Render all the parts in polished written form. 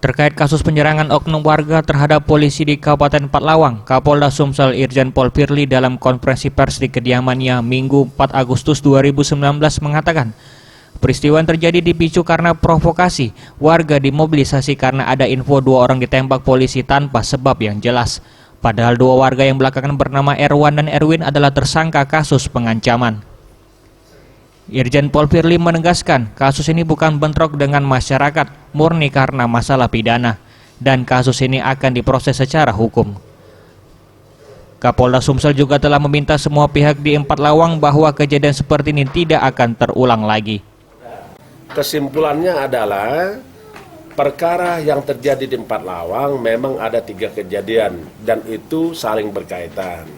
Terkait kasus penyerangan oknum warga terhadap polisi di Kabupaten Pathlawang, Kapolda Sumsel Irjen Pol Firly dalam konferensi pers di kediamannya Minggu 4 Agustus 2019 mengatakan, peristiwa yang terjadi dipicu karena provokasi. Warga dimobilisasi karena ada info 2 orang ditembak polisi tanpa sebab yang jelas. Padahal 2 warga yang belakangan bernama Erwan dan Erwin adalah tersangka kasus pengancaman. Irjen Pol Firly menegaskan kasus ini bukan bentrok dengan masyarakat, murni karena masalah pidana, dan kasus ini akan diproses secara hukum. Kapolda Sumsel juga telah meminta semua pihak di Pathlawang bahwa kejadian seperti ini tidak akan terulang lagi. Kesimpulannya adalah perkara yang terjadi di Pathlawang memang ada 3 kejadian dan itu saling berkaitan.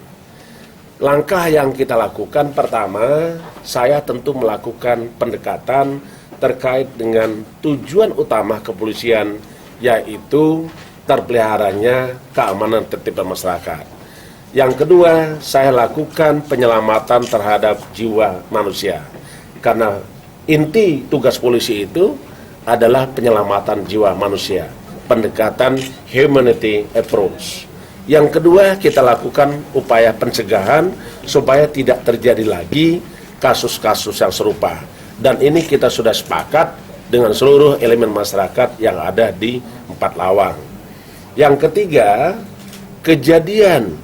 Langkah yang kita lakukan pertama, saya tentu melakukan pendekatan terkait dengan tujuan utama kepolisian, yaitu terpeliharanya keamanan tertib masyarakat. Yang kedua, saya lakukan penyelamatan terhadap jiwa manusia. Karena inti tugas polisi itu adalah penyelamatan jiwa manusia, pendekatan humanity approach. Yang kedua, kita lakukan upaya pencegahan supaya tidak terjadi lagi kasus-kasus yang serupa. Dan ini kita sudah sepakat dengan seluruh elemen masyarakat yang ada di Pathlawang. Yang ketiga, kejadian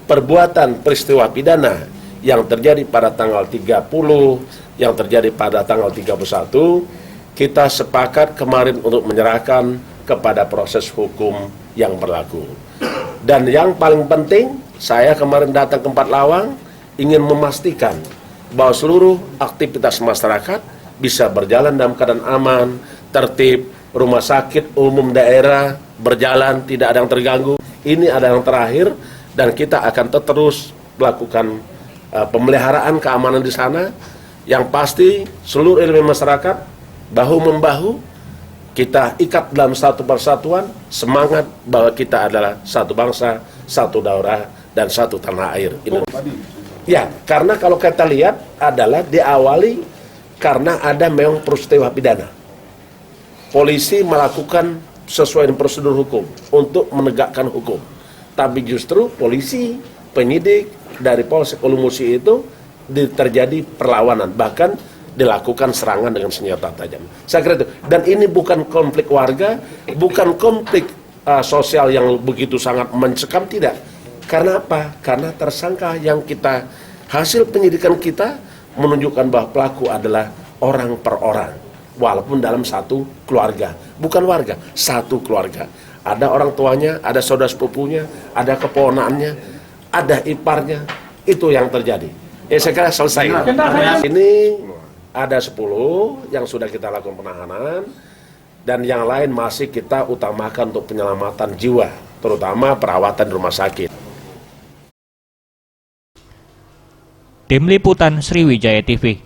perbuatan peristiwa pidana yang terjadi pada tanggal 30, yang terjadi pada tanggal 31, kita sepakat kemarin untuk menyerahkan kepada proses hukum yang berlaku. Dan yang paling penting, saya kemarin datang ke Pathlawang ingin memastikan bahwa seluruh aktivitas masyarakat bisa berjalan dalam keadaan aman, tertib, rumah sakit umum daerah berjalan, tidak ada yang terganggu. Ini ada yang terakhir dan kita akan terus melakukan pemeliharaan keamanan di sana. Yang pasti seluruh elemen masyarakat bahu-membahu, kita ikat dalam satu persatuan, semangat bahwa kita adalah satu bangsa, satu daerah, dan satu tanah air. Ya, karena kalau kita lihat adalah diawali karena ada memang peristiwa pidana. Polisi melakukan sesuai dengan prosedur hukum untuk menegakkan hukum. Tapi justru polisi, penyidik dari Polsek Ulu Musi itu terjadi perlawanan, bahkan dilakukan serangan dengan senjata tajam. Saya kira itu. Dan ini bukan konflik warga, bukan konflik sosial yang begitu sangat mencekam, tidak. Karena apa? Karena tersangka yang kita, hasil penyidikan kita menunjukkan bahwa pelaku adalah orang per orang. Walaupun dalam satu keluarga. Bukan warga, satu keluarga. Ada orang tuanya, ada saudara sepupunya, ada keponakannya, ada iparnya. Itu yang terjadi. Saya kira selesai. Ini ada 10 yang sudah kita lakukan penahanan dan yang lain masih kita utamakan untuk penyelamatan jiwa, terutama perawatan di rumah sakit. Tim Liputan Sriwijaya TV.